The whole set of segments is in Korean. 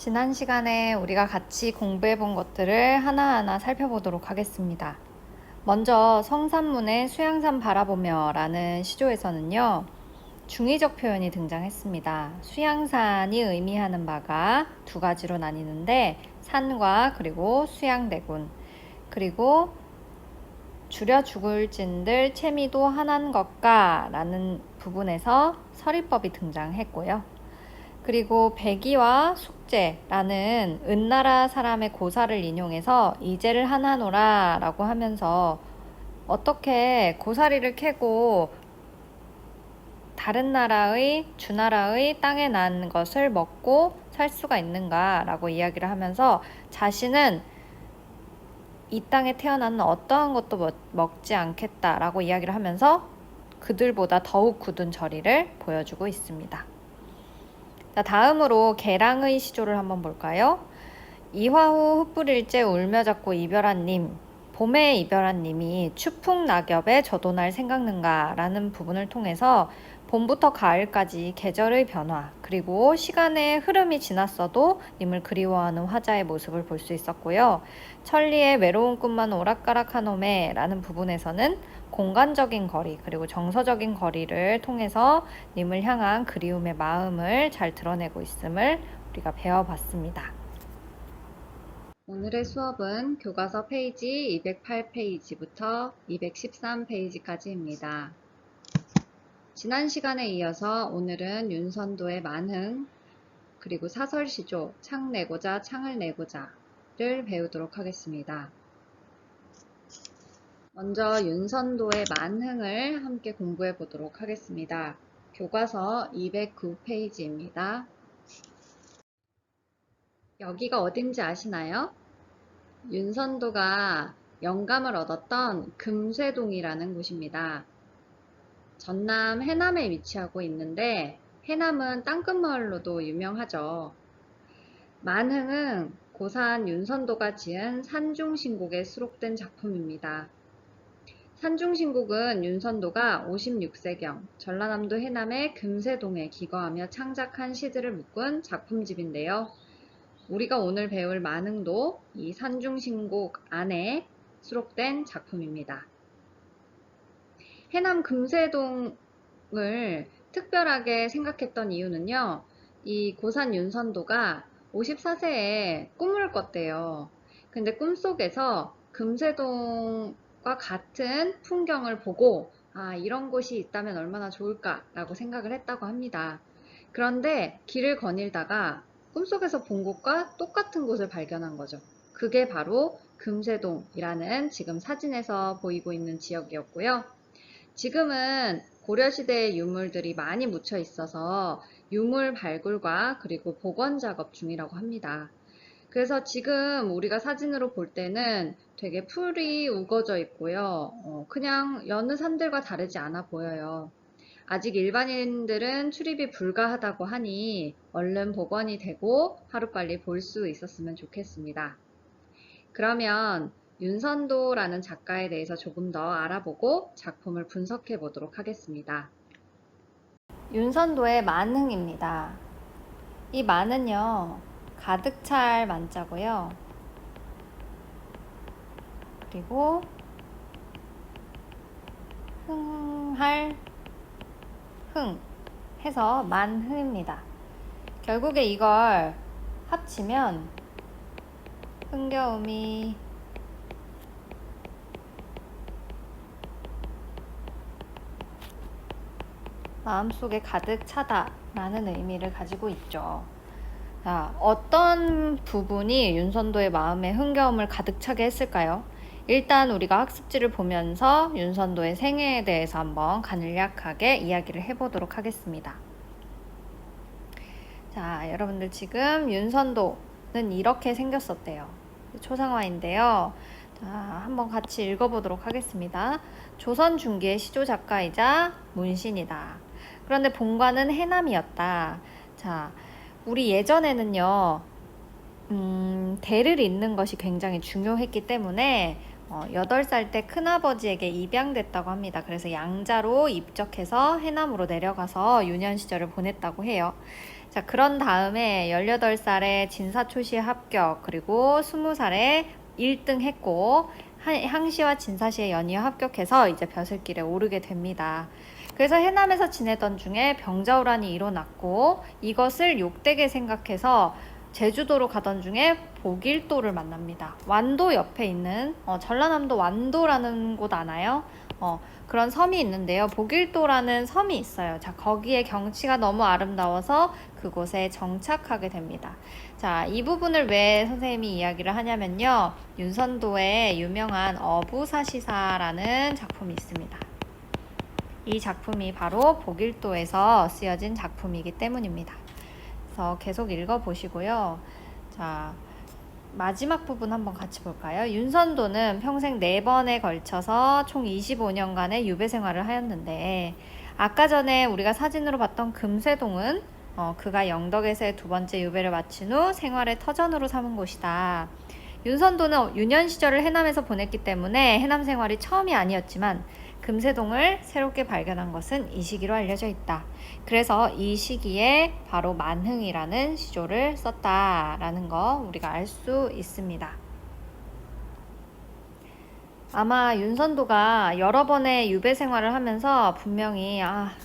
지난 시간에 우리가 같이 공부해 본 것들을 하나하나 살펴보도록 하겠습니다. 먼저 성산문의 수양산 바라보며 라는 시조에서는요, 중의적 표현이 등장했습니다. 수양산이 의미하는 바가 두 가지로 나뉘는데 산과 그리고 수양대군, 그리고 줄여 죽을진들 채미도 하나인 것가 라는 부분에서 서리법이 등장했고요. 그리고 백이와 숙제라는 은나라 사람의 고사를 인용해서 이제를 하나노라 라고 하면서 어떻게 고사리를 캐고 다른 나라의 주나라의 땅에 난 것을 먹고 살 수가 있는가 라고 이야기를 하면서 자신은 이 땅에 태어나는 어떠한 것도 먹지 않겠다 라고 이야기를 하면서 그들보다 더욱 굳은 절의를 보여주고 있습니다. 자, 다음으로 개랑의 시조를 한번 볼까요? 이화후 흩뿌릴째 울며 잡고 이별한 님, 봄에 이별한 님이 추풍 낙엽에 저도 날 생각는가 라는 부분을 통해서 봄부터 가을까지 계절의 변화, 그리고 시간의 흐름이 지났어도 님을 그리워하는 화자의 모습을 볼 수 있었고요. 천리의 외로운 꿈만 오락가락한 홈에 라는 부분에서는 공간적인 거리, 그리고 정서적인 거리를 통해서 님을 향한 그리움의 마음을 잘 드러내고 있음을 우리가 배워봤습니다. 오늘의 수업은 교과서 페이지 208페이지부터 213페이지까지입니다. 지난 시간에 이어서 오늘은 윤선도의 만흥, 그리고 사설시조, 창 내고자, 창을 내고자를 배우도록 하겠습니다. 먼저 윤선도의 만흥을 함께 공부해 보도록 하겠습니다. 교과서 209페이지입니다. 여기가 어딘지 아시나요? 윤선도가 영감을 얻었던 금쇠동이라는 곳입니다. 전남 해남에 위치하고 있는데 해남은 땅끝마을로도 유명하죠. 만흥은 고산 윤선도가 지은 산중신곡에 수록된 작품입니다. 산중신곡은 윤선도가 56세경 전라남도 해남의 금세동에 기거하며 창작한 시들을 묶은 작품집인데요. 우리가 오늘 배울 만흥도 이 산중신곡 안에 수록된 작품입니다. 해남 금세동을 특별하게 생각했던 이유는요, 이 고산 윤선도가 54세에 꿈을 꿨대요. 근데 꿈속에서 금세동과 같은 풍경을 보고 이런 곳이 있다면 얼마나 좋을까 라고 생각을 했다고 합니다. 그런데 길을 거닐다가 꿈속에서 본 곳과 똑같은 곳을 발견한 거죠. 그게 바로 금세동이라는 지금 사진에서 보이고 있는 지역이었고요. 지금은 고려시대의 유물들이 많이 묻혀 있어서 유물 발굴과 그리고 복원 작업 중이라고 합니다. 그래서 지금 우리가 사진으로 볼 때는 되게 풀이 우거져 있고요. 그냥 여느 산들과 다르지 않아 보여요. 아직 일반인들은 출입이 불가하다고 하니 얼른 복원이 되고 하루빨리 볼 수 있었으면 좋겠습니다. 그러면 윤선도라는 작가에 대해서 조금 더 알아보고 작품을 분석해 보도록 하겠습니다. 윤선도의 만흥입니다. 이 만은요, 가득 찰 만자고요. 그리고 흥할 흥 해서 만흥입니다. 결국에 이걸 합치면 흥겨움이 마음속에 가득 차다 라는 의미를 가지고 있죠. 자, 어떤 부분이 윤선도의 마음에 흥겨움을 가득 차게 했을까요? 일단 우리가 학습지를 보면서 윤선도의 생애에 대해서 한번 간략하게 이야기를 해보도록 하겠습니다. 자, 여러분들 지금 윤선도는 이렇게 생겼었대요. 초상화인데요. 자, 한번 같이 읽어보도록 하겠습니다. 조선 중기의 시조 작가이자 문신이다. 그런데 본관은 해남이었다. 자, 우리 예전에는요, 대를 잇는 것이 굉장히 중요했기 때문에 8살 때 큰아버지에게 입양됐다고 합니다. 그래서 양자로 입적해서 해남으로 내려가서 유년 시절을 보냈다고 해요. 자, 그런 다음에 18살에 진사초시에 합격, 그리고 20살에 1등 했고, 항시와 진사시에 연이어 합격해서 이제 벼슬길에 오르게 됩니다. 그래서 해남에서 지내던 중에 병자호란이 일어났고, 이것을 욕되게 생각해서 제주도로 가던 중에 보길도를 만납니다. 완도 옆에 있는 전라남도 완도라는 곳 아나요? 그런 섬이 있는데요. 보길도라는 섬이 있어요. 자, 거기에 경치가 너무 아름다워서 그곳에 정착하게 됩니다. 자, 이 부분을 왜 선생님이 이야기를 하냐면요. 윤선도의 유명한 어부사시사라는 작품이 있습니다. 이 작품이 바로 보길도에서 쓰여진 작품이기 때문입니다. 그래서 계속 읽어보시고요. 자, 마지막 부분 한번 같이 볼까요? 윤선도는 평생 4번에 걸쳐서 총 25년간의 유배 생활을 하였는데, 아까 전에 우리가 사진으로 봤던 금세동은 그가 영덕에서의 2번째 유배를 마친 후 생활의 터전으로 삼은 곳이다. 윤선도는 유년 시절을 해남에서 보냈기 때문에 해남 생활이 처음이 아니었지만 금세동을 새롭게 발견한 것은 이 시기로 알려져 있다. 그래서 이 시기에 바로 만흥이라는 시조를 썼다라는 거 우리가 알 수 있습니다. 아마 윤선도가 여러 번의 유배 생활을 하면서 분명히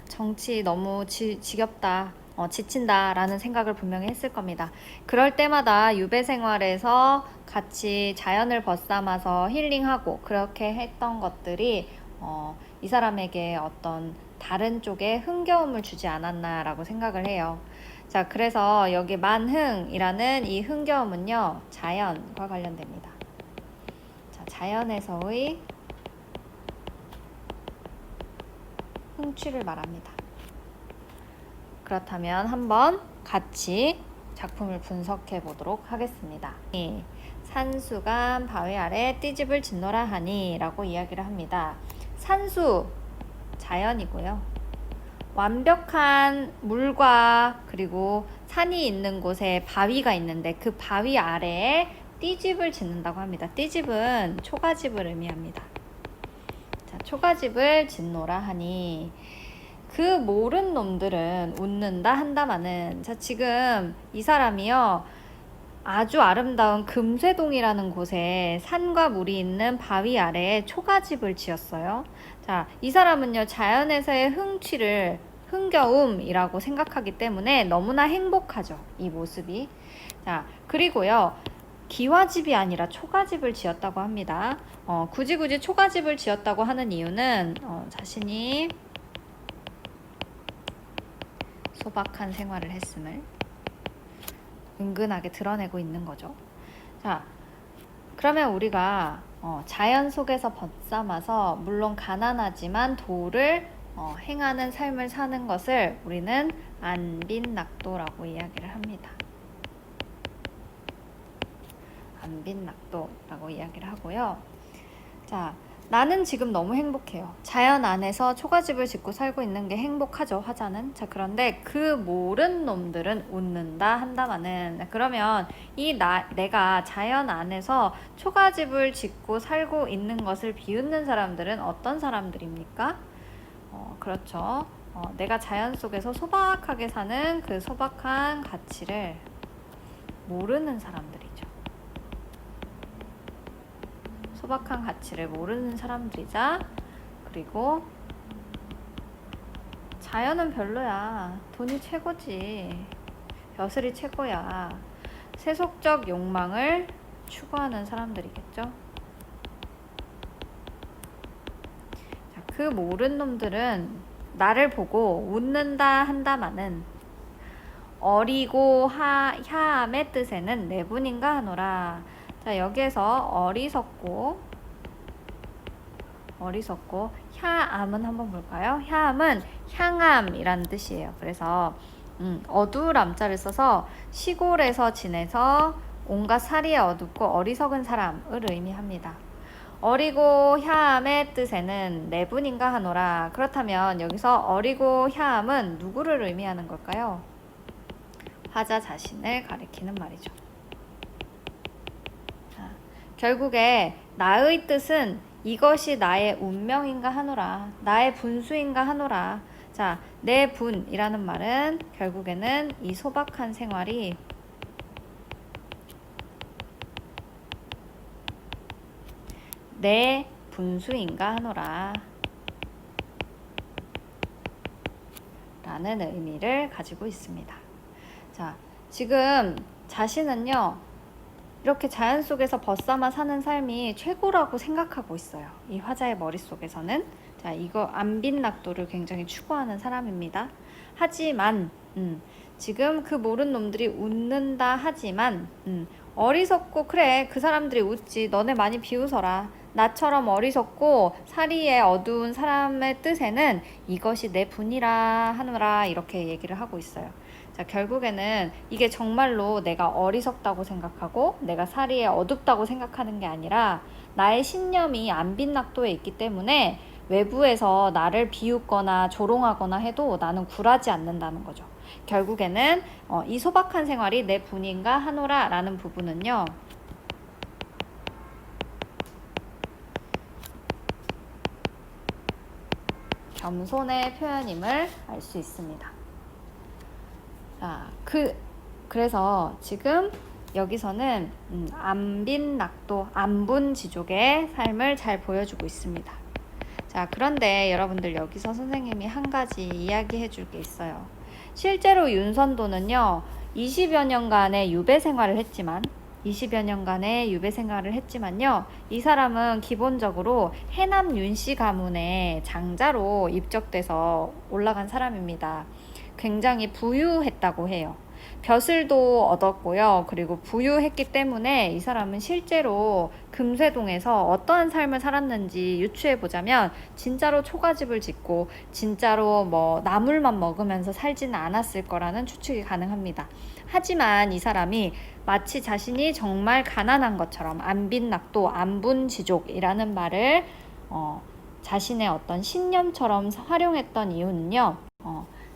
정치 너무 지겹다, 지친다 라는 생각을 분명히 했을 겁니다. 그럴 때마다 유배 생활에서 같이 자연을 벗삼아서 힐링하고 그렇게 했던 것들이 이 사람에게 어떤 다른 쪽에 흥겨움을 주지 않았나라고 생각을 해요. 자, 그래서 여기 만흥이라는 이 흥겨움은요, 자연과 관련됩니다. 자, 자연에서의 흥취를 말합니다. 그렇다면 한번 같이 작품을 분석해 보도록 하겠습니다. 산수간 바위 아래 띠집을 짓노라 하니 라고 이야기를 합니다. 산수, 자연이고요. 완벽한 물과 그리고 산이 있는 곳에 바위가 있는데 그 바위 아래에 띠집을 짓는다고 합니다. 띠집은 초가집을 의미합니다. 자, 초가집을 짓노라 하니 그 모른 놈들은 웃는다 한다마는, 자, 지금 이 사람이요, 아주 아름다운 금쇠동이라는 곳에 산과 물이 있는 바위 아래에 초가집을 지었어요. 자, 이 사람은요, 자연에서의 흥겨움이라고 생각하기 때문에 너무나 행복하죠. 이 모습이. 자, 그리고요, 기와집이 아니라 초가집을 지었다고 합니다. 굳이 초가집을 지었다고 하는 이유는 자신이 소박한 생활을 했음을 은근하게 드러내고 있는 거죠. 자, 그러면 우리가 자연 속에서 벗삼아서 물론 가난하지만 도를 행하는 삶을 사는 것을 우리는 안빈낙도라고 이야기를 합니다. 안빈낙도라고 이야기를 하고요. 자, 나는 지금 너무 행복해요. 자연 안에서 초가집을 짓고 살고 있는 게 행복하죠, 화자는. 자, 그런데 그 모른 놈들은 웃는다 한다마는, 그러면 내가 자연 안에서 초가집을 짓고 살고 있는 것을 비웃는 사람들은 어떤 사람들입니까? 그렇죠. 내가 자연 속에서 소박하게 사는 그 소박한 가치를 모르는 사람들이죠. 소박한 가치를 모르는 사람들이자, 그리고 자연은 별로야, 돈이 최고지, 벼슬이 최고야, 세속적 욕망을 추구하는 사람들이겠죠. 자, 그 모르는 놈들은 나를 보고 웃는다 한다마는 어리고 하암의 뜻에는 내분인가 하노라. 자, 여기에서 어리석고 향암은 한번 볼까요? 향암은 향암이라는 뜻이에요. 그래서 어두울 암자를 써서 시골에서 지내서 온갖 사리에 어둡고 어리석은 사람을 의미합니다. 어리고 향암의 뜻에는 내분인가 하노라. 그렇다면 여기서 어리고 향암은 누구를 의미하는 걸까요? 화자 자신을 가리키는 말이죠. 결국에 나의 뜻은 이것이 나의 운명인가 하노라. 나의 분수인가 하노라. 자, 내 분이라는 말은 결국에는 이 소박한 생활이 내 분수인가 하노라 라는 의미를 가지고 있습니다. 자, 지금 자신은요, 이렇게 자연 속에서 벗삼아 사는 삶이 최고라고 생각하고 있어요. 이 화자의 머릿속에서는. 자, 이거 안빈낙도를 굉장히 추구하는 사람입니다. 하지만 지금 그 모르는 놈들이 웃는다 하지만 어리석고, 그래, 그 사람들이 웃지, 너네 많이 비웃어라. 나처럼 어리석고 사리에 어두운 사람의 뜻에는 이것이 내 분이라 하노라, 이렇게 얘기를 하고 있어요. 자, 결국에는 이게 정말로 내가 어리석다고 생각하고 내가 사리에 어둡다고 생각하는 게 아니라 나의 신념이 안빈낙도에 있기 때문에 외부에서 나를 비웃거나 조롱하거나 해도 나는 굴하지 않는다는 거죠. 결국에는 이 소박한 생활이 내 분인가 하노라 라는 부분은요, 겸손의 표현임을 알 수 있습니다. 자, 그래서 지금 여기서는 안빈낙도, 안분지족의 삶을 잘 보여주고 있습니다. 자, 그런데 여러분들 여기서 선생님이 한 가지 이야기해 줄 게 있어요. 실제로 윤선도는요, 20여 년간의 유배 생활을 했지만 20여 년간의 유배 생활을 했지만요, 이 사람은 기본적으로 해남 윤씨 가문의 장자로 입적돼서 올라간 사람입니다. 굉장히 부유했다고 해요. 벼슬도 얻었고요. 그리고 부유했기 때문에 이 사람은 실제로 금세동에서 어떠한 삶을 살았는지 유추해 보자면 진짜로 초가집을 짓고 진짜로 뭐 나물만 먹으면서 살지는 않았을 거라는 추측이 가능합니다. 하지만 이 사람이 마치 자신이 정말 가난한 것처럼 안빈낙도, 안분지족이라는 말을 자신의 어떤 신념처럼 활용했던 이유는요,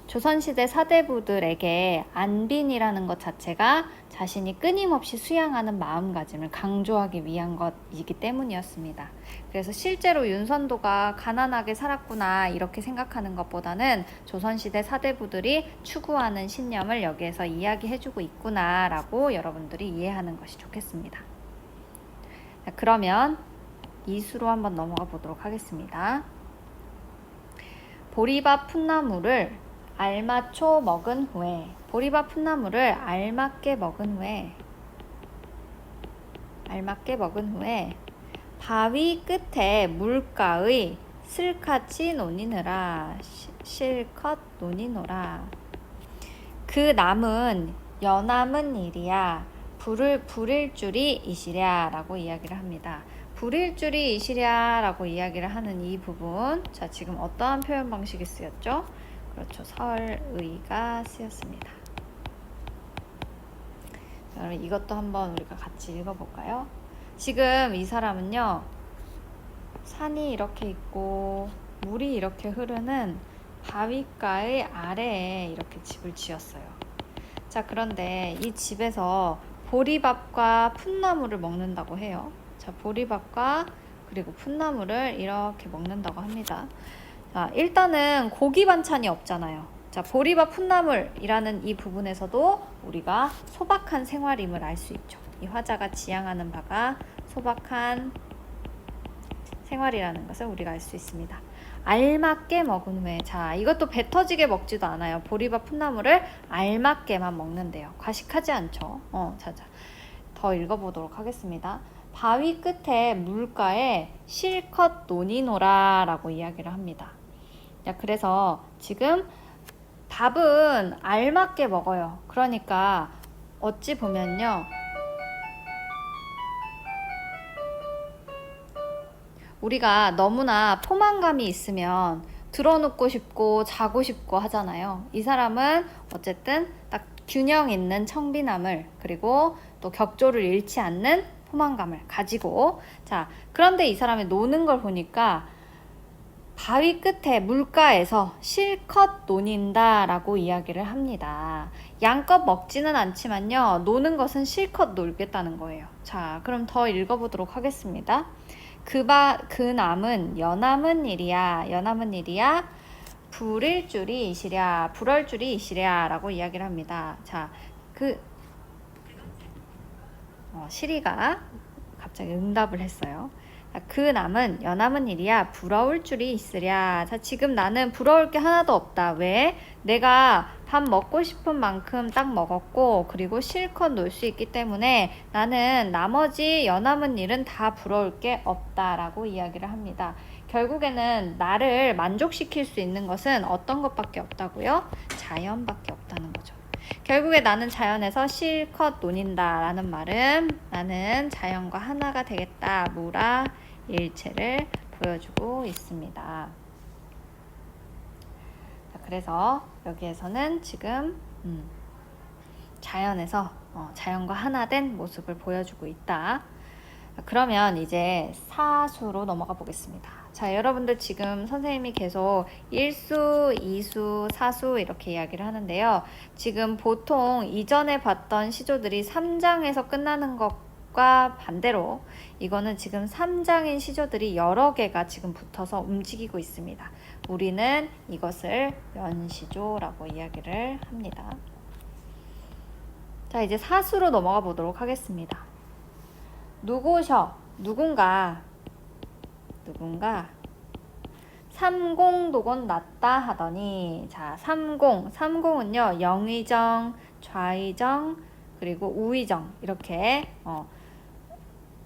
조선시대 사대부들에게 안빈이라는 것 자체가 자신이 끊임없이 수양하는 마음가짐을 강조하기 위한 것이기 때문이었습니다. 그래서 실제로 윤선도가 가난하게 살았구나 이렇게 생각하는 것보다는 조선시대 사대부들이 추구하는 신념을 여기에서 이야기해주고 있구나 라고 여러분들이 이해하는 것이 좋겠습니다. 자, 그러면 이수로 한번 넘어가 보도록 하겠습니다. 보리밥 풋나물을 알맞춰 먹은 후에, 보리밥 풋나물을 알맞게 먹은 후에 바위 끝에 물가의 실컷 논이노라. 그 남은 여남은 일이야 부릴 줄이 이시랴 라고 이야기를 합니다. 부릴 줄이 이시랴 라고 이야기를 하는 이 부분, 자, 지금 어떠한 표현 방식이 쓰였죠? 그렇죠. 설의가 쓰였습니다. 자, 그럼 이것도 한번 우리가 같이 읽어볼까요? 지금 이 사람은요, 산이 이렇게 있고 물이 이렇게 흐르는 바위가의 아래에 이렇게 집을 지었어요. 자, 그런데 이 집에서 보리밥과 풋나물을 먹는다고 해요. 자, 보리밥과 그리고 풋나물을 이렇게 먹는다고 합니다. 자, 일단은 고기 반찬이 없잖아요. 자, 보리밥 풋나물이라는 이 부분에서도 우리가 소박한 생활임을 알 수 있죠. 이 화자가 지향하는 바가 소박한 생활이라는 것을 우리가 알 수 있습니다. 알맞게 먹은 후에, 자, 이것도 배 터지게 먹지도 않아요. 보리밥 풋나물을 알맞게만 먹는데요. 과식하지 않죠. 자자, 더 읽어보도록 하겠습니다. 바위 끝에 물가에 실컷 논이노라 라고 이야기를 합니다. 자, 그래서 지금 밥은 알맞게 먹어요. 그러니까 어찌 보면요, 우리가 너무나 포만감이 있으면 드러눕고 싶고 자고 싶고 하잖아요. 이 사람은 어쨌든 딱 균형 있는 청빈함을, 그리고 또 격조를 잃지 않는 포만감을 가지고, 자, 그런데 이 사람이 노는 걸 보니까 바위 끝에 물가에서 실컷 논인다 라고 이야기를 합니다. 양껏 먹지는 않지만요, 노는 것은 실컷 놀겠다는 거예요. 자, 그럼 더 읽어보도록 하겠습니다. 그 남은 여남은 일이야. 여남은 일이야. 불일 줄이 이시랴. 불얼 줄이 이시랴. 라고 이야기를 합니다. 자, 시리가 갑자기 응답을 했어요. 그 남은 여남은 일이야. 부러울 줄이 있으랴. 자, 지금 나는 부러울 게 하나도 없다. 왜? 내가 밥 먹고 싶은 만큼 딱 먹었고, 그리고 실컷 놀 수 있기 때문에 나는 나머지 여남은 일은 다 부러울 게 없다라고 이야기를 합니다. 결국에는 나를 만족시킬 수 있는 것은 어떤 것밖에 없다고요? 자연밖에 없다는 거죠. 결국에 나는 자연에서 실컷 논인다라는 말은 나는 자연과 하나가 되겠다, 무라 일체를 보여주고 있습니다. 자, 그래서 여기에서는 지금 자연에서 자연과 하나 된 모습을 보여주고 있다. 그러면 이제 사수로 넘어가 보겠습니다. 자, 여러분들 지금 선생님이 계속 1수, 2수, 4수 이렇게 이야기를 하는데요. 지금 보통 이전에 봤던 시조들이 3장에서 끝나는 것과 반대로 이거는 지금 3장인 시조들이 여러 개가 지금 붙어서 움직이고 있습니다. 우리는 이것을 연시조라고 이야기를 합니다. 자, 이제 사수로 넘어가 보도록 하겠습니다. 누구셔? 누군가 삼공도건 낫다 하더니, 자, 삼공은요 영의정, 좌의정, 그리고 우의정 이렇게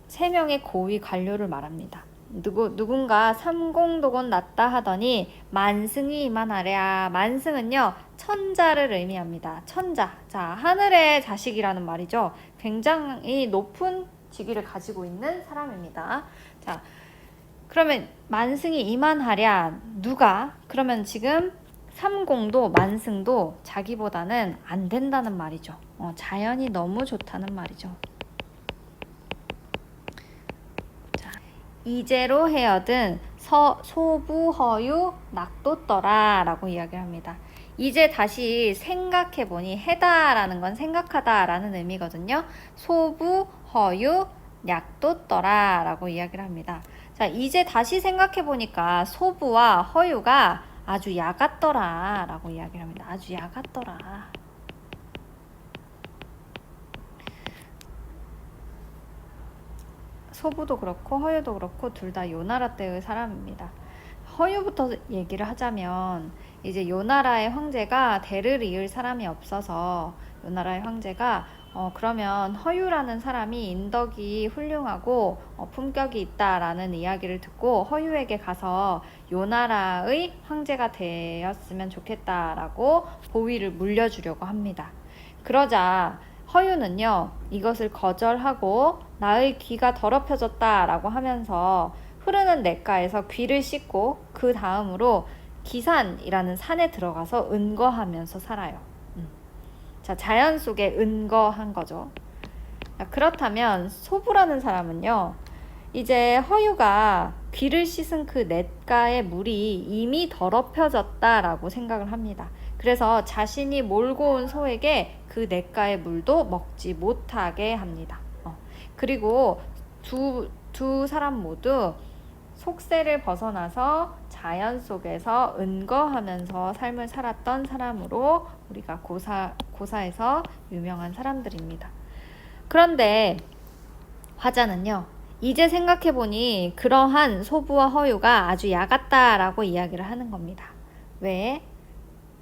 세 명의 고위 관료를 말합니다. 누군가 삼공도건 낫다 하더니 만승이 이만하랴. 만승은요 천자를 의미합니다. 천자, 자, 하늘의 자식이라는 말이죠. 굉장히 높은 직위를 가지고 있는 사람입니다. 자, 그러면 만승이 이만하랴. 누가? 그러면 지금 삼공도 만승도 자기보다는 안 된다는 말이죠. 자연이 너무 좋다는 말이죠. 자, 이제로 헤어든 소부허유 낙도떠라 라고 이야기를 합니다. 이제 다시 생각해보니, 해다라는 건 생각하다라는 의미거든요. 소부허유 약도떠라 라고 이야기를 합니다. 자, 이제 다시 생각해보니까 소부와 허유가 아주 야같더라 라고 이야기를 합니다. 아주 야같더라. 소부도 그렇고 허유도 그렇고 둘 다 요나라 때의 사람입니다. 허유부터 얘기를 하자면, 이제 요나라의 황제가 대를 이을 사람이 없어서 요나라의 황제가 그러면 허유라는 사람이 인덕이 훌륭하고 품격이 있다라는 이야기를 듣고 허유에게 가서 요나라의 황제가 되었으면 좋겠다라고 보위를 물려주려고 합니다. 그러자 허유는요 이것을 거절하고 나의 귀가 더럽혀졌다라고 하면서 흐르는 냇가에서 귀를 씻고 그 다음으로 기산이라는 산에 들어가서 은거하면서 살아요. 자, 자연 속에 은거한 거죠. 자, 그렇다면 소부라는 사람은요 이제 허유가 귀를 씻은 그 냇가의 물이 이미 더럽혀졌다라고 생각을 합니다. 그래서 자신이 몰고 온 소에게 그 냇가의 물도 먹지 못하게 합니다. 그리고 두 사람 모두 속세를 벗어나서 자연 속에서 은거하면서 삶을 살았던 사람으로 우리가 고사에서 유명한 사람들입니다. 그런데 화자는요 이제 생각해보니 그러한 소부와 허유가 아주 야같다라고 이야기를 하는 겁니다. 왜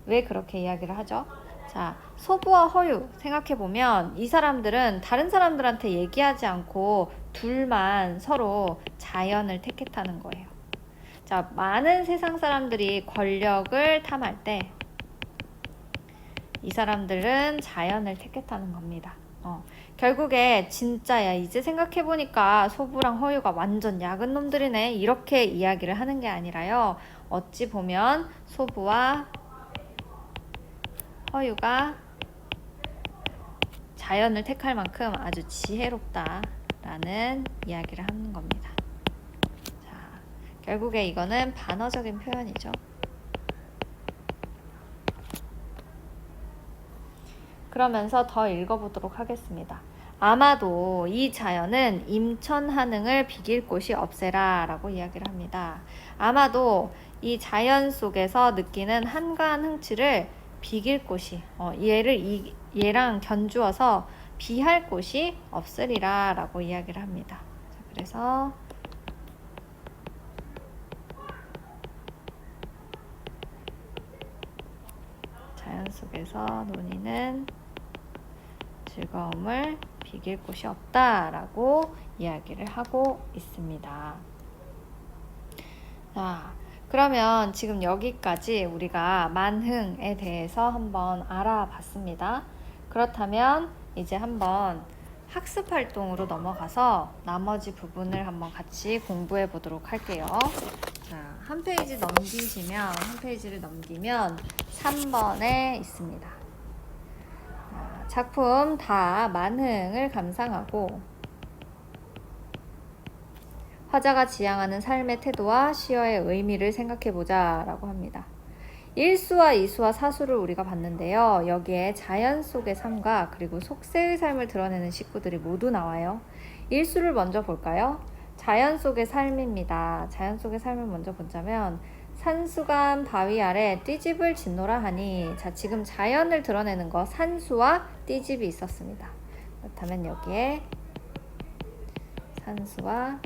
그렇게 이야기를 하죠? 자, 소부와 허유 생각해보면 이 사람들은 다른 사람들한테 얘기하지 않고 둘만 서로 자연을 택했다는 거예요. 자, 많은 세상 사람들이 권력을 탐할 때 이 사람들은 자연을 택했다는 겁니다. 결국에 진짜야 이제 생각해보니까 소부랑 허유가 완전 야근 놈들이네 이렇게 이야기를 하는 게 아니라요 어찌 보면 소부와 허유가 자연을 택할 만큼 아주 지혜롭다라는 이야기를 하는 겁니다. 자, 결국에 이거는 반어적인 표현이죠. 그러면서 더 읽어보도록 하겠습니다. 아마도 이 자연은 임천한응을 비길 곳이 없애라 라고 이야기를 합니다. 아마도 이 자연 속에서 느끼는 한가한 흥취를 비길 곳이, 얘랑 견주어서 비할 곳이 없으리라 라고 이야기를 합니다. 자, 그래서 자연 속에서 논의는 즐거움을 비길 곳이 없다라고 이야기를 하고 있습니다. 자, 그러면 지금 여기까지 우리가 만흥에 대해서 한번 알아봤습니다. 그렇다면 이제 한번 학습 활동으로 넘어가서 나머지 부분을 한번 같이 공부해 보도록 할게요. 자, 한 페이지를 넘기면 3번에 있습니다. 작품 다 만흥을 감상하고 화자가 지향하는 삶의 태도와 시어의 의미를 생각해보자 라고 합니다. 1수와 2수와 4수를 우리가 봤는데요. 여기에 자연 속의 삶과 그리고 속세의 삶을 드러내는 식구들이 모두 나와요. 1수를 먼저 볼까요? 자연 속의 삶입니다. 자연 속의 삶을 먼저 보자면 산수간 바위 아래 띠집을 짓노라 하니, 자, 지금 자연을 드러내는 거 산수와 띠집이 있었습니다. 그렇다면 여기에 산수와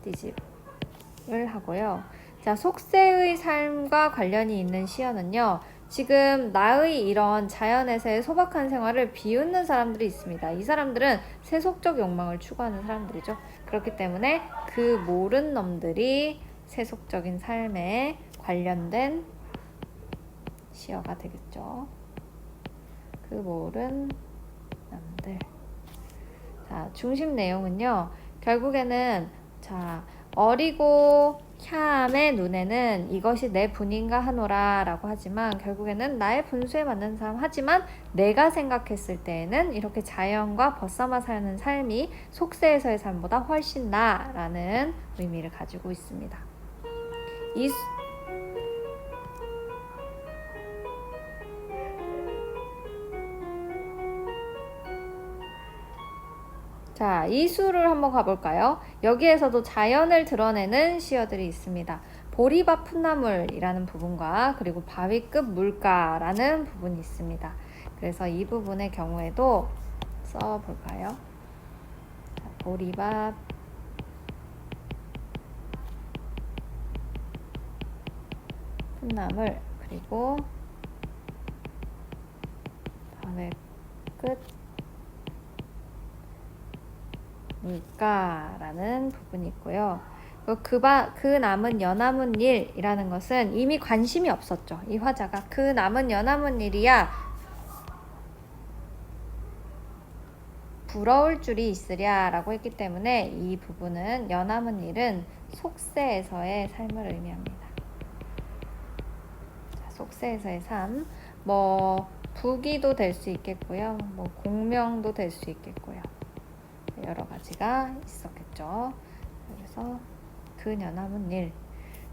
띠집을 하고요. 자, 속세의 삶과 관련이 있는 시어는요, 지금 나의 이런 자연에서의 소박한 생활을 비웃는 사람들이 있습니다. 이 사람들은 세속적 욕망을 추구하는 사람들이죠. 그렇기 때문에 그 모른 놈들이 세속적인 삶에 관련된 시어가 되겠죠. 그 모른 놈들. 자, 중심 내용은요, 결국에는 자, 어리고 캬함의 눈에는 이것이 내 분인가 하노라 라고 하지만, 결국에는 나의 분수에 맞는 삶, 하지만 내가 생각했을 때에는 이렇게 자연과 벗삼아 사는 삶이 속세에서의 삶보다 훨씬 나라는 의미를 가지고 있습니다. 자, 이수를 한번 가볼까요? 여기에서도 자연을 드러내는 시어들이 있습니다. 보리밭 풋나물이라는 부분과 그리고 바위끝 물가라는 부분이 있습니다. 그래서 이 부분의 경우에도 써볼까요? 자, 보리밭 풋나물 그리고 바위끝 물가라는 부분이 있고요. 그 남은 연남은 일이라는 것은 이미 관심이 없었죠. 이 화자가 그 남은 연남은 일이야 부러울 줄이 있으랴 라고 했기 때문에 이 부분은 연남은 일은 속세에서의 삶을 의미합니다. 자, 속세에서의 삶, 부귀도 될 수 있겠고요. 공명도 될 수 있겠고요. 여러 가지가 있었겠죠. 그래서 그 연함은 일.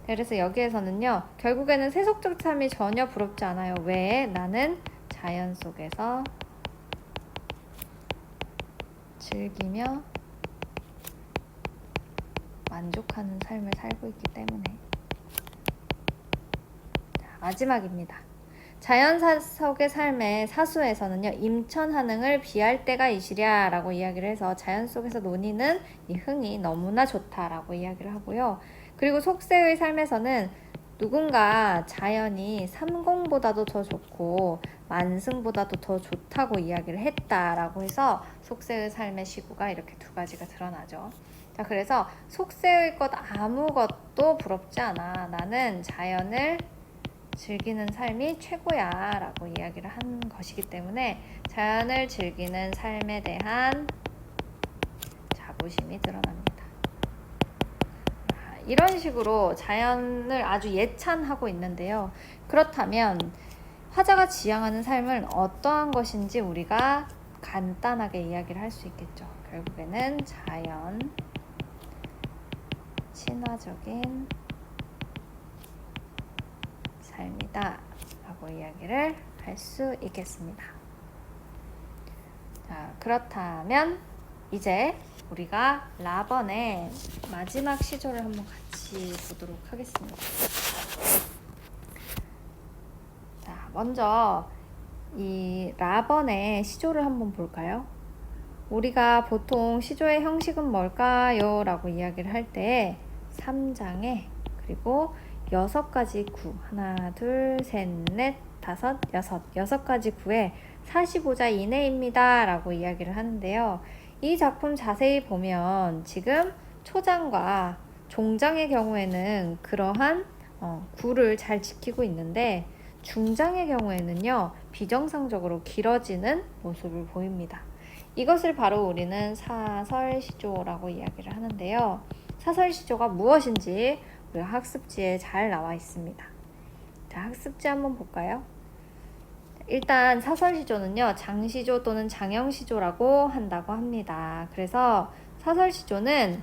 그래서 여기에서는요, 결국에는 세속적 삶이 전혀 부럽지 않아요. 왜? 나는 자연 속에서 즐기며 만족하는 삶을 살고 있기 때문에. 자, 마지막입니다. 자연 속의 삶의 사수에서는요, 임천한응을 비할 때가 이시랴 라고 이야기를 해서 자연 속에서 논의는 이 흥이 너무나 좋다라고 이야기를 하고요. 그리고 속세의 삶에서는 누군가 자연이 삼공보다도 더 좋고 만승보다도 더 좋다고 이야기를 했다라고 해서 속세의 삶의 시구가 이렇게 두 가지가 드러나죠. 자, 그래서 속세의 것 아무것도 부럽지 않아. 나는 자연을 즐기는 삶이 최고야 라고 이야기를 한 것이기 때문에 자연을 즐기는 삶에 대한 자부심이 드러납니다. 이런 식으로 자연을 아주 예찬하고 있는데요. 그렇다면 화자가 지향하는 삶은 어떠한 것인지 우리가 간단하게 이야기를 할 수 있겠죠. 결국에는 자연 친화적인 삶이다 라고 이야기를 할 수 있겠습니다. 자, 그렇다면 이제 우리가 라번의 마지막 시조를 한번 같이 보도록 하겠습니다. 자, 먼저 이 라번의 시조를 한번 볼까요? 우리가 보통 시조의 형식은 뭘까요? 라고 이야기를 할 때 3장에 그리고 6가지 구, 하나, 둘, 셋, 넷, 다섯, 여섯 가지 구에 45자 이내입니다 라고 이야기를 하는데요. 이 작품 자세히 보면 지금 초장과 종장의 경우에는 그러한 구를 잘 지키고 있는데 중장의 경우에는요, 비정상적으로 길어지는 모습을 보입니다. 이것을 바로 우리는 사설시조라고 이야기를 하는데요. 사설시조가 무엇인지 우리가 학습지에 잘 나와 있습니다. 자, 학습지 한번 볼까요? 일단 사설시조는요, 장시조 또는 장형시조라고 한다고 합니다. 그래서 사설시조는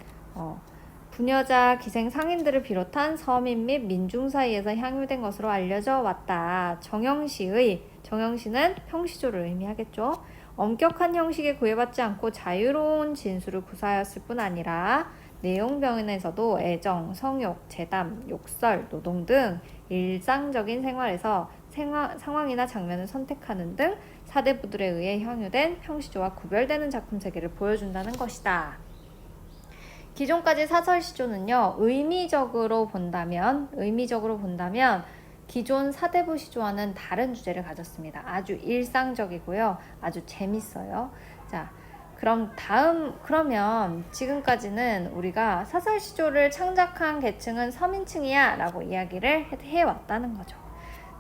부녀자, 기생 상인들을 비롯한 서민 및 민중 사이에서 향유된 것으로 알려져 왔다. 정형시는 형시조를 의미하겠죠. 엄격한 형식에 구애받지 않고 자유로운 진술을 구사하였을 뿐 아니라 내용변에서도 애정, 성욕, 재담, 욕설, 노동 등 일상적인 생활에서 상황이나 장면을 선택하는 등 사대부들에 의해 향유된 형시조와 구별되는 작품 세계를 보여준다는 것이다. 기존까지 사설시조는요, 의미적으로 본다면 기존 사대부 시조와는 다른 주제를 가졌습니다. 아주 일상적이고요, 아주 재밌어요. 자, 그러면 지금까지는 우리가 사설시조를 창작한 계층은 서민층이야 라고 이야기를 해왔다는 거죠.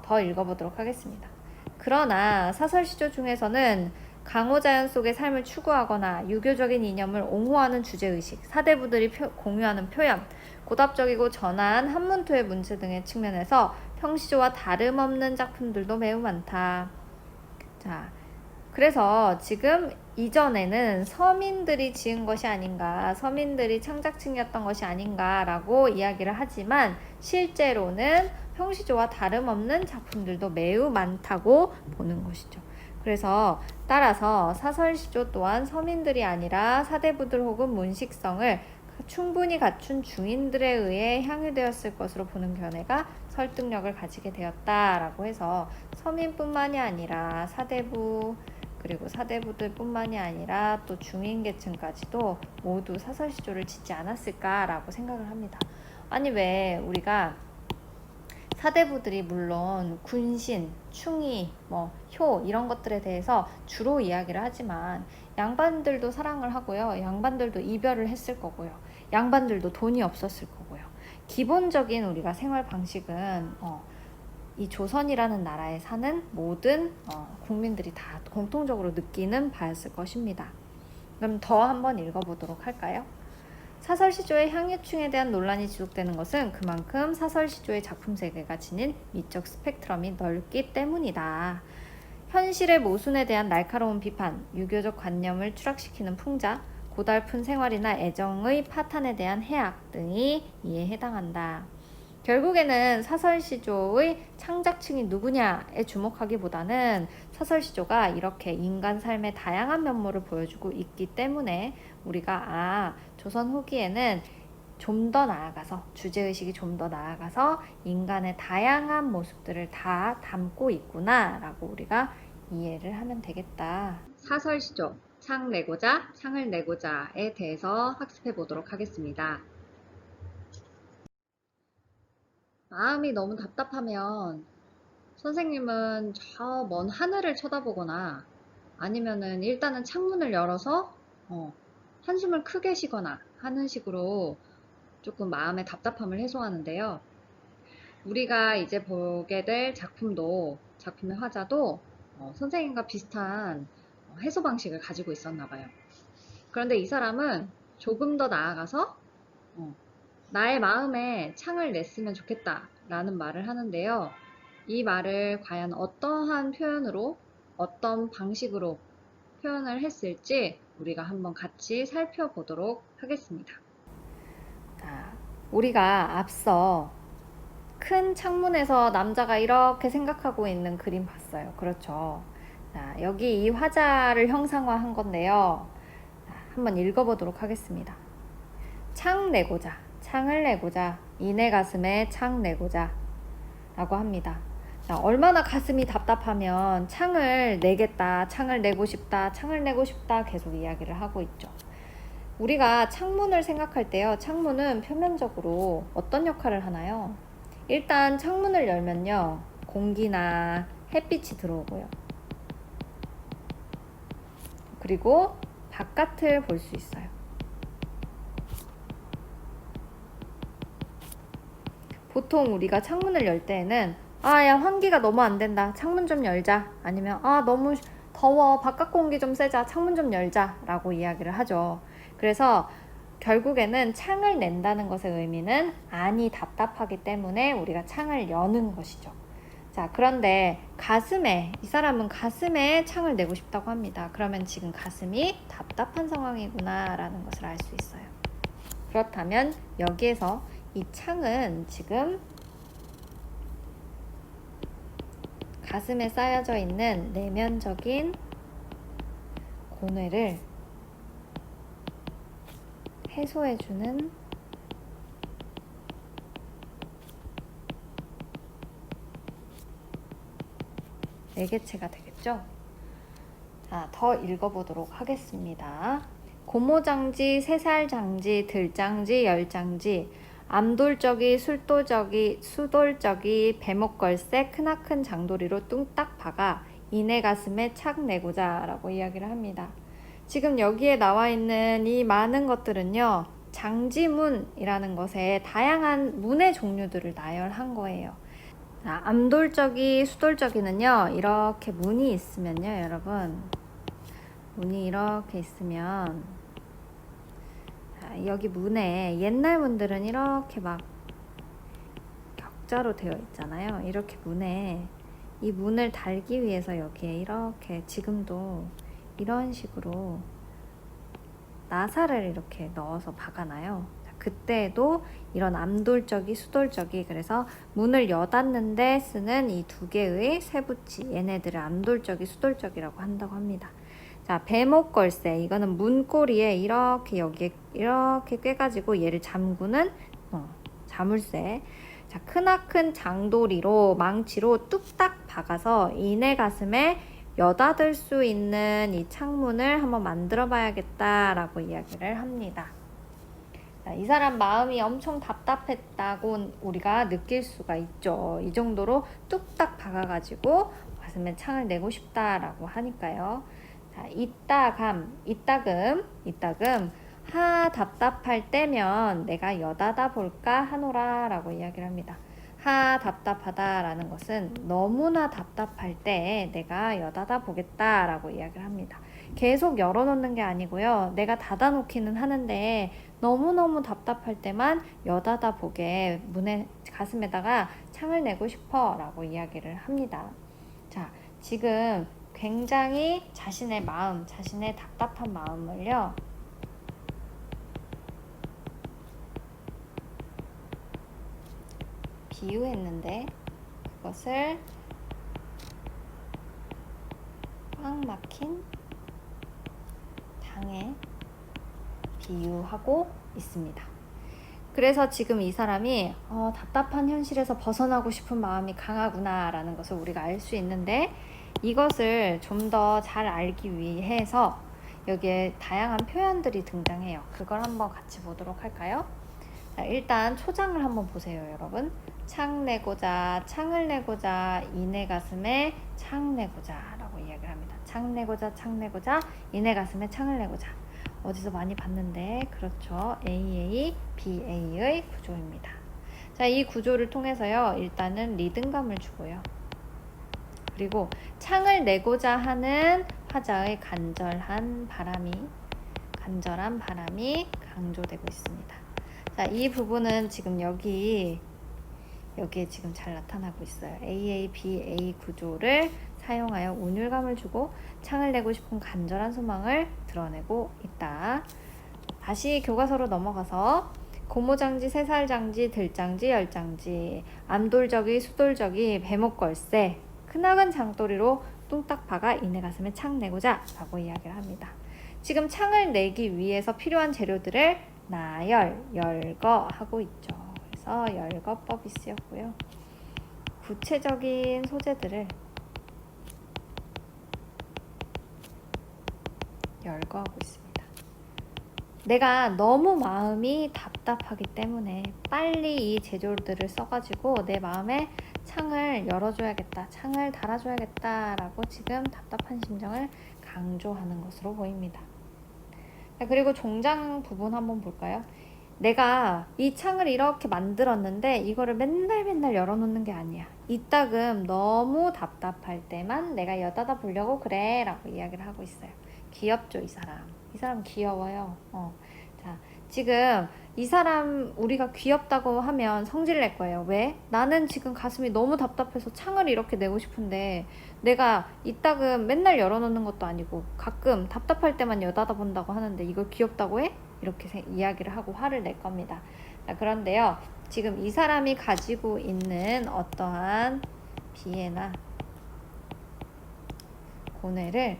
더 읽어보도록 하겠습니다. 그러나 사설시조 중에서는 강호자연 속의 삶을 추구하거나 유교적인 이념을 옹호하는 주제의식, 사대부들이 공유하는 표현, 고답적이고 전한 한문토의 문체 등의 측면에서 형시조와 다름없는 작품들도 매우 많다. 자, 그래서 지금 이전에는 서민들이 지은 것이 아닌가, 서민들이 창작층이었던 것이 아닌가라고 이야기를 하지만 실제로는 형시조와 다름없는 작품들도 매우 많다고 보는 것이죠. 그래서 따라서 사설시조 또한 서민들이 아니라 사대부들 혹은 문식성을 충분히 갖춘 중인들에 의해 향유되었을 것으로 보는 견해가 설득력을 가지게 되었다라고 해서 서민뿐만이 아니라 사대부 그리고 사대부들 뿐만이 아니라 또 중인계층까지도 모두 사설시조를 짓지 않았을까라고 생각을 합니다. 아니 왜 우리가 사대부들이 물론 군신, 충의, 효 이런 것들에 대해서 주로 이야기를 하지만 양반들도 사랑을 하고요. 양반들도 이별을 했을 거고요. 양반들도 돈이 없었을 거고요. 기본적인 우리가 생활 방식은 이 조선이라는 나라에 사는 모든 국민들이 다 공통적으로 느끼는 바였을 것입니다. 그럼 더 한번 읽어보도록 할까요? 사설시조의 향유층에 대한 논란이 지속되는 것은 그만큼 사설시조의 작품 세계가 지닌 미적 스펙트럼이 넓기 때문이다. 현실의 모순에 대한 날카로운 비판, 유교적 관념을 추락시키는 풍자, 고달픈 생활이나 애정의 파탄에 대한 해악 등이 이에 해당한다. 결국에는 사설시조의 창작층이 누구냐에 주목하기보다는 사설시조가 이렇게 인간 삶의 다양한 면모를 보여주고 있기 때문에 우리가 조선 후기에는 좀 더 나아가서 주제의식이 좀 더 나아가서 인간의 다양한 모습들을 다 담고 있구나 라고 우리가 이해를 하면 되겠다. 사설시조, 창을 내고자에 대해서 학습해 보도록 하겠습니다. 마음이 너무 답답하면 선생님은 저 먼 하늘을 쳐다보거나 아니면은 일단은 창문을 열어서 한숨을 크게 쉬거나 하는 식으로 조금 마음의 답답함을 해소하는데요. 우리가 이제 보게 될 작품의 화자도 선생님과 비슷한 해소 방식을 가지고 있었나 봐요. 그런데 이 사람은 조금 더 나아가서 나의 마음에 창을 냈으면 좋겠다 라는 말을 하는데요. 이 말을 과연 어떠한 표현으로 어떤 방식으로 표현을 했을지 우리가 한번 같이 살펴보도록 하겠습니다. 자, 우리가 앞서 큰 창문에서 남자가 이렇게 생각하고 있는 그림 봤어요. 그렇죠. 자, 여기 이 화자를 형상화한 건데요. 자, 한번 읽어보도록 하겠습니다. 창 내고자, 창을 내고자, 이내 가슴에 창 내고자 라고 합니다. 자, 얼마나 가슴이 답답하면 창을 내겠다, 창을 내고 싶다, 창을 내고 싶다 계속 이야기를 하고 있죠. 우리가 창문을 생각할 때요, 창문은 표면적으로 어떤 역할을 하나요? 일단 창문을 열면요, 공기나 햇빛이 들어오고요. 그리고 바깥을 볼 수 있어요. 보통 우리가 창문을 열 때에는 야, 환기가 너무 안 된다, 창문 좀 열자, 아니면 너무 더워, 바깥 공기 좀 쐬자, 창문 좀 열자 라고 이야기를 하죠. 그래서 결국에는 창을 낸다는 것의 의미는 안이 답답하기 때문에 우리가 창을 여는 것이죠. 자, 그런데 이 사람은 가슴에 창을 내고 싶다고 합니다. 그러면 지금 가슴이 답답한 상황이구나 라는 것을 알 수 있어요. 그렇다면 여기에서 이 창은 지금 가슴에 쌓여져 있는 내면적인 고뇌를 해소해주는 매개체가 되겠죠? 자, 더 읽어보도록 하겠습니다. 고모장지, 새살장지, 들장지, 열장지, 암돌적이, 술도적이, 수돌적이, 배목걸새, 크나큰 장도리로 뚱딱 박아 이내 가슴에 착 내고자 라고 이야기를 합니다. 지금 여기에 나와 있는 이 많은 것들은요, 장지문이라는 것에 다양한 문의 종류들을 나열한 거예요. 자, 암돌적이, 수돌적이는요, 이렇게 문이 있으면요, 여러분, 문이 이렇게 있으면, 자, 여기 문에 옛날 문들은 이렇게 막 격자로 되어 있잖아요. 이렇게 문에 이 문을 달기 위해서 여기에 이렇게 지금도 이런 식으로 나사를 이렇게 넣어서 박아놔요. 그때도 이런 암돌적이, 수돌적이, 그래서 문을 여닫는데 쓰는 이 두 개의 쇠붙이, 얘네들을 암돌적이, 수돌적이라고 한다고 합니다. 자, 배목걸새, 이거는 문고리에 이렇게 여기에 이렇게 꿰가지고 얘를 잠그는 자물쇠. 자, 크나큰 장도리로, 망치로 뚝딱 박아서 이내 가슴에 여닫을 수 있는 이 창문을 한번 만들어 봐야겠다라고 이야기를 합니다. 자, 이 사람 마음이 엄청 답답했다고 우리가 느낄 수가 있죠. 이 정도로 뚝딱 박아가지고 가슴에 창을 내고 싶다라고 하니까요. 자, 이따금 답답할 때면 내가 여닫아 볼까 하노라 라고 이야기를 합니다. 답답하다라는 것은 너무나 답답할 때 내가 여닫아 보겠다 라고 이야기를 합니다. 계속 열어놓는 게 아니고요, 내가 닫아놓기는 하는데 너무너무 답답할 때만 여닫아 보게 가슴에다가 창을 내고 싶어 라고 이야기를 합니다. 자, 지금 굉장히 자신의 답답한 마음을요, 비유했는데 그것을 꽉 막힌 방에 비유하고 있습니다. 그래서 지금 이 사람이 답답한 현실에서 벗어나고 싶은 마음이 강하구나 라는 것을 우리가 알 수 있는데, 이것을 좀 더 잘 알기 위해서 여기에 다양한 표현들이 등장해요. 그걸 한번 같이 보도록 할까요? 자, 일단 초장을 한번 보세요, 여러분. 창 내고자, 창을 내고자, 이내 가슴에 창 내고자 라고 이야기를 합니다. 창 내고자, 이내 가슴에 창을 내고자. 어디서 많이 봤는데, 그렇죠. AA, BA의 구조입니다. 자, 이 구조를 통해서요, 일단은 리듬감을 주고요. 그리고 창을 내고자 하는 화자의 간절한 바람이 강조되고 있습니다. 자, 이 부분은 지금 여기에 지금 잘 나타나고 있어요. AA, BA 구조를 사용하여 운율감을 주고 창을 내고 싶은 간절한 소망을 드러내고 있다. 다시 교과서로 넘어가서 고모장지, 새살장지, 들장지, 열장지, 암돌적이, 수돌적이, 배목걸새, 크나큰 장도리로 뚱딱파가 이내 가슴에 창 내고자 라고 이야기를 합니다. 지금 창을 내기 위해서 필요한 재료들을 나열, 열거 하고 있죠. 그래서 열거법이 쓰였고요. 구체적인 소재들을 열거하고 있습니다. 내가 너무 마음이 답답하기 때문에 빨리 이 재료들을 써가지고 내 마음에 창을 열어줘야겠다, 창을 달아줘야겠다 라고 지금 답답한 심정을 강조하는 것으로 보입니다. 그리고 종장 부분 한번 볼까요? 내가 이 창을 이렇게 만들었는데 이거를 맨날 열어놓는 게 아니야. 이따금 너무 답답할 때만 내가 여닫아 보려고 그래 라고 이야기를 하고 있어요. 귀엽죠, 이 사람. 이 사람 귀여워요. 자, 지금 이 사람 우리가 귀엽다고 하면 성질 낼 거예요. 왜? 나는 지금 가슴이 너무 답답해서 창을 이렇게 내고 싶은데 내가 이따금 맨날 열어놓는 것도 아니고 가끔 답답할 때만 여닫아 본다고 하는데 이걸 귀엽다고 해? 이렇게 이야기를 하고 화를 낼 겁니다. 자, 그런데요. 지금 이 사람이 가지고 있는 어떠한 비애나 고뇌를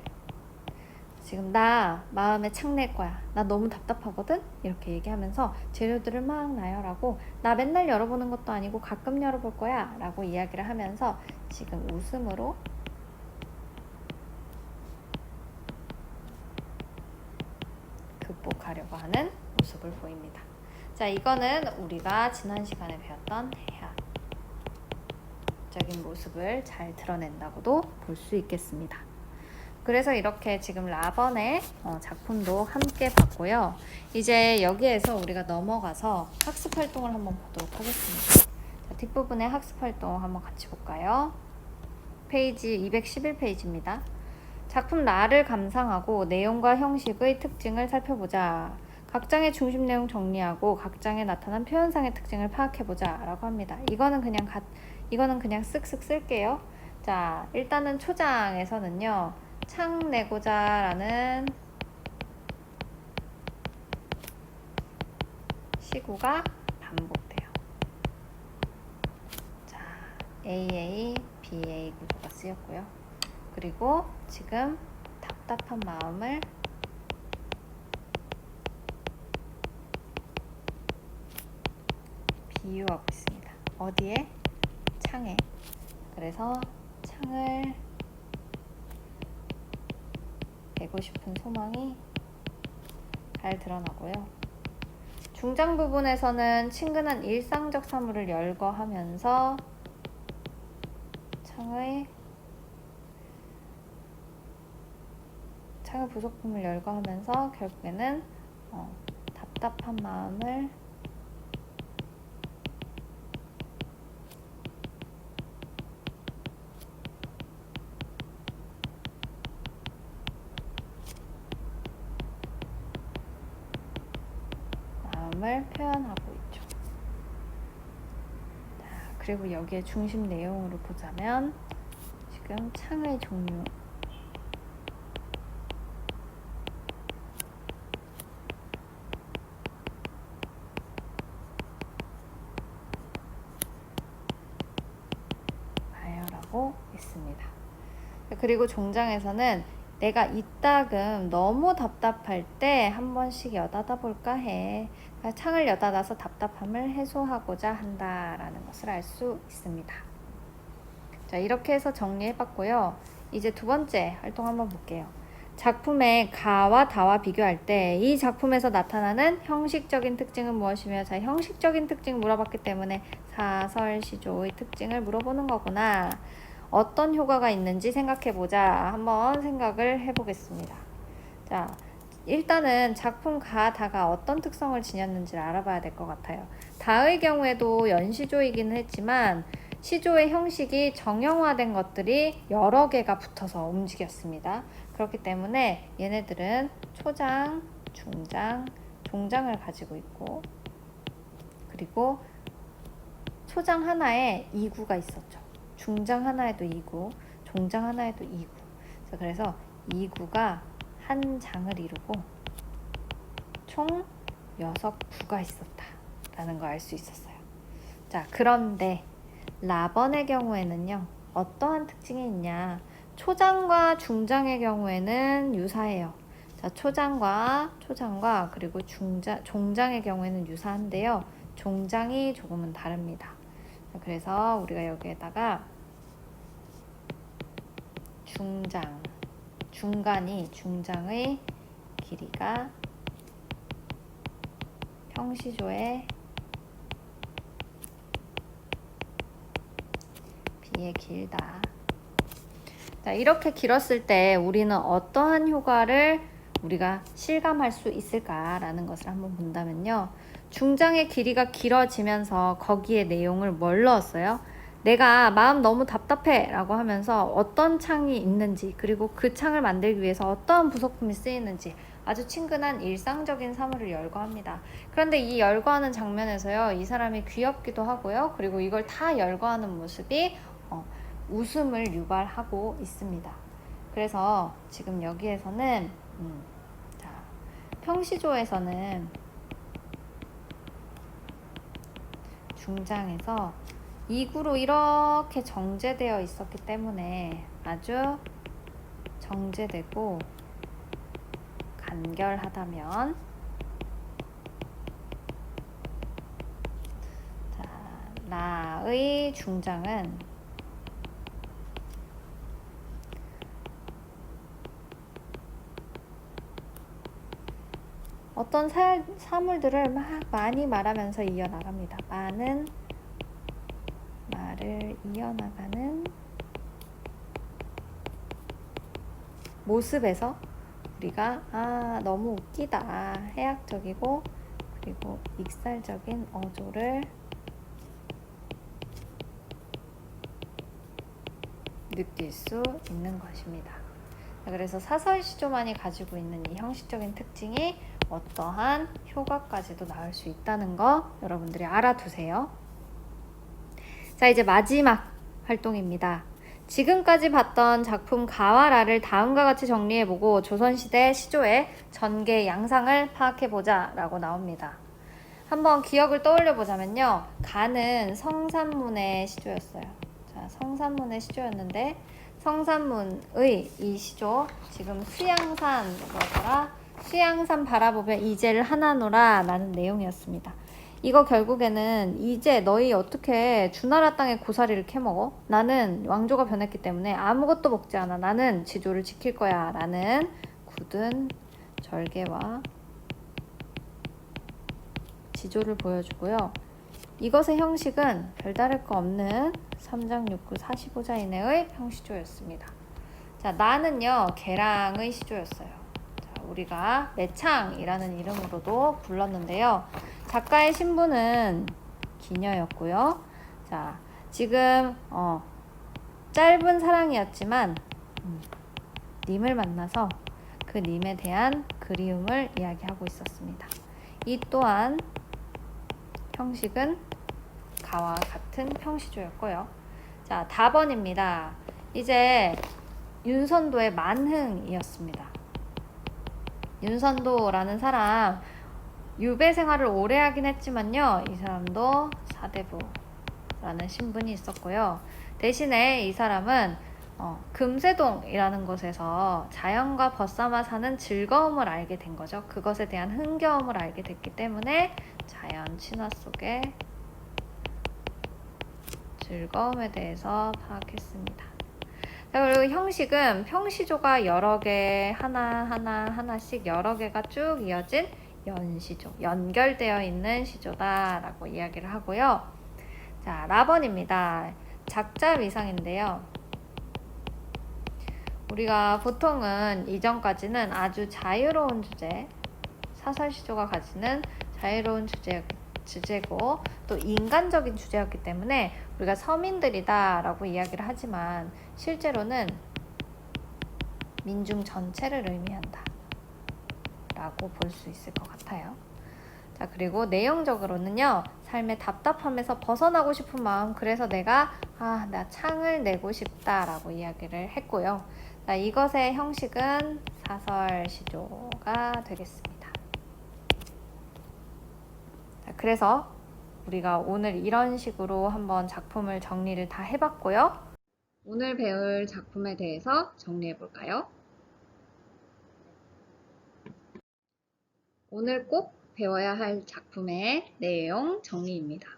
지금 나 마음에 창 낼 거야. 나 너무 답답하거든? 이렇게 얘기하면서 재료들을 막 나열하고 나 맨날 열어보는 것도 아니고 가끔 열어볼 거야 라고 이야기를 하면서 지금 웃음으로 극복하려고 하는 모습을 보입니다. 자, 이거는 우리가 지난 시간에 배웠던 해학적인 모습을 잘 드러낸다고도 볼 수 있겠습니다. 그래서 이렇게 지금 라번의 작품도 함께 봤고요. 이제 여기에서 우리가 넘어가서 학습 활동을 한번 보도록 하겠습니다. 자, 뒷부분의 학습 활동 한번 같이 볼까요? 페이지 211페이지입니다. 작품 라를 감상하고 내용과 형식의 특징을 살펴보자. 각 장의 중심 내용 정리하고 각 장에 나타난 표현상의 특징을 파악해보자 라고 합니다. 이거는 그냥 쓱쓱 쓸게요. 자, 일단은 초장에서는요. 창 내고자 라는 시구가 반복돼요. 자, AA, BA 구조가 쓰였고요. 그리고 지금 답답한 마음을 비유하고 있습니다. 어디에? 창에. 그래서 창을 내고 싶은 소망이 잘 드러나고요. 중장 부분에서는 친근한 일상적 사물을 열거하면서 창의 부속품을 열거하면서 결국에는 답답한 마음을 표현하고 있죠. 자, 그리고 여기에 중심 내용으로 보자면 지금 창의 종류 나열하고 있습니다. 그리고 종장에서는 내가 이따금 너무 답답할 때 한 번씩 여닫아 볼까 해. 그러니까 창을 여닫아서 답답함을 해소하고자 한다라는 것을 알 수 있습니다. 자, 이렇게 해서 정리해봤고요. 이제 두 번째 활동 한번 볼게요. 작품의 가와 다와 비교할 때 이 작품에서 나타나는 형식적인 특징은 무엇이며, 자, 형식적인 특징 물어봤기 때문에 사설, 시조의 특징을 물어보는 거구나. 어떤 효과가 있는지 생각해보자. 한번 생각을 해보겠습니다. 자, 일단은 작품 가, 다가 어떤 특성을 지녔는지를 알아봐야 될 것 같아요. 다의 경우에도 연시조이기는 했지만 시조의 형식이 정형화된 것들이 여러 개가 붙어서 움직였습니다. 그렇기 때문에 얘네들은 초장, 중장, 종장을 가지고 있고, 그리고 초장 하나에 2구가 있었죠. 중장 하나에도 2구, 종장 하나에도 2구. 그래서 2구가 한 장을 이루고 총 6구가 있었다라는 걸 알 수 있었어요. 자, 그런데 라번의 경우에는요, 어떠한 특징이 있냐? 초장과 중장의 경우에는 유사해요. 자, 초장과 그리고 종장의 경우에는 유사한데요. 종장이 조금은 다릅니다. 자, 그래서 우리가 여기에다가 중장의 길이가 평시조에 비해 길다. 자, 이렇게 길었을 때 우리는 어떠한 효과를 우리가 실감할 수 있을까라는 것을 한번 본다면요. 중장의 길이가 길어지면서 거기에 내용을 뭘 넣었어요? 내가 마음 너무 답답해 라고 하면서 어떤 창이 있는지, 그리고 그 창을 만들기 위해서 어떠한 부속품이 쓰이는지 아주 친근한 일상적인 사물을 열거합니다. 그런데 이 열거하는 장면에서요, 이 사람이 귀엽기도 하고요, 그리고 이걸 다 열거하는 모습이 웃음을 유발하고 있습니다. 그래서 지금 여기에서는 자, 평시조에서는 중장에서 이구로 이렇게 정제되어 있었기 때문에 아주 정제되고 간결하다면, 자, 나의 중장은 어떤 사물들을 막 많이 말하면서 이어나갑니다. 많은 말을 이어나가는 모습에서 우리가 너무 웃기다, 해학적이고 그리고 익살적인 어조를 느낄 수 있는 것입니다. 그래서 사설시조만이 가지고 있는 이 형식적인 특징이 어떠한 효과까지도 나올 수 있다는 거 여러분들이 알아두세요. 자, 이제 마지막 활동입니다. 지금까지 봤던 작품 가와라를 다음과 같이 정리해보고 조선시대 시조의 전개 양상을 파악해보자 라고 나옵니다. 한번 기억을 떠올려보자면요. 가는 성산문의 시조였어요. 자, 성산문의 시조였는데 성산문의 이 시조, 지금 수양산 뭐더라? 수양산 바라보며 이제를 하나노라 라는 내용이었습니다. 이거 결국에는 이제 너희 어떻게 주나라 땅에 고사리를 캐먹어? 나는 왕조가 변했기 때문에 아무것도 먹지 않아. 나는 지조를 지킬 거야 라는 굳은 절개와 지조를 보여주고요. 이것의 형식은 별다를 거 없는 3장 6구 45자 이내의 평시조였습니다. 자, 나는요 계랑의 시조였어요. 자, 우리가 매창이라는 이름으로도 불렀는데요. 작가의 신분은 기녀였고요. 자, 지금 짧은 사랑이었지만 님을 만나서 그 님에 대한 그리움을 이야기하고 있었습니다. 이 또한 형식은 가와 같은 평시조였고요. 자, 답원입니다. 이제 윤선도의 만흥이었습니다. 윤선도라는 사람 유배 생활을 오래 하긴 했지만요. 이 사람도 사대부라는 신분이 있었고요. 대신에 이 사람은 금세동이라는 곳에서 자연과 벗삼아 사는 즐거움을 알게 된 거죠. 그것에 대한 흥겨움을 알게 됐기 때문에 자연 친화 속의 즐거움에 대해서 파악했습니다. 자, 그리고 형식은 평시조가 여러 개 하나씩 여러 개가 쭉 이어진 연시조, 연결되어 있는 시조다라고 이야기를 하고요. 자, 라번입니다. 작자미상인데요. 우리가 보통은 이전까지는 아주 자유로운 주제, 사설시조가 가지는 자유로운 주제고 또 인간적인 주제였기 때문에 우리가 서민들이다 라고 이야기를 하지만 실제로는 민중 전체를 의미한다 라고 볼 수 있을 것 같아요. 자, 그리고 내용적으로는요, 삶의 답답함에서 벗어나고 싶은 마음, 그래서 내가 나 창을 내고 싶다 라고 이야기를 했고요. 자, 이것의 형식은 사설시조가 되겠습니다. 자, 그래서 우리가 오늘 이런 식으로 한번 작품을 정리를 다 해봤고요. 오늘 배울 작품에 대해서 정리해 볼까요? 오늘 꼭 배워야 할 작품의 내용 정리입니다.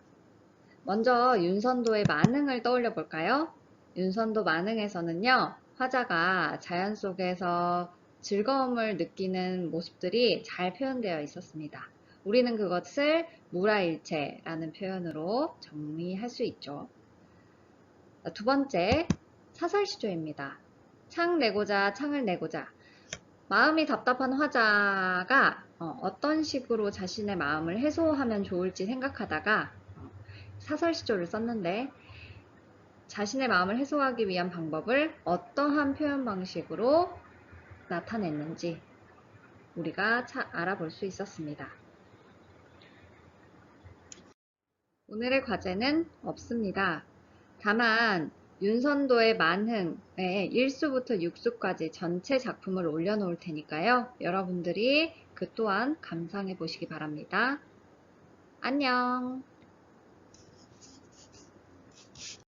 먼저 윤선도의 만흥을 떠올려 볼까요? 윤선도 만흥에서는요, 화자가 자연 속에서 즐거움을 느끼는 모습들이 잘 표현되어 있었습니다. 우리는 그것을 무라일체라는 표현으로 정리할 수 있죠. 두 번째, 사설시조입니다. 창 내고자 창을 내고자. 마음이 답답한 화자가 어떤 식으로 자신의 마음을 해소하면 좋을지 생각하다가 사설시조를 썼는데, 자신의 마음을 해소하기 위한 방법을 어떠한 표현 방식으로 나타냈는지 우리가 알아볼 수 있었습니다. 오늘의 과제는 없습니다. 다만 윤선도의 만흥의 1수부터 6수까지 전체 작품을 올려놓을 테니까요. 여러분들이 그 또한 감상해 보시기 바랍니다. 안녕.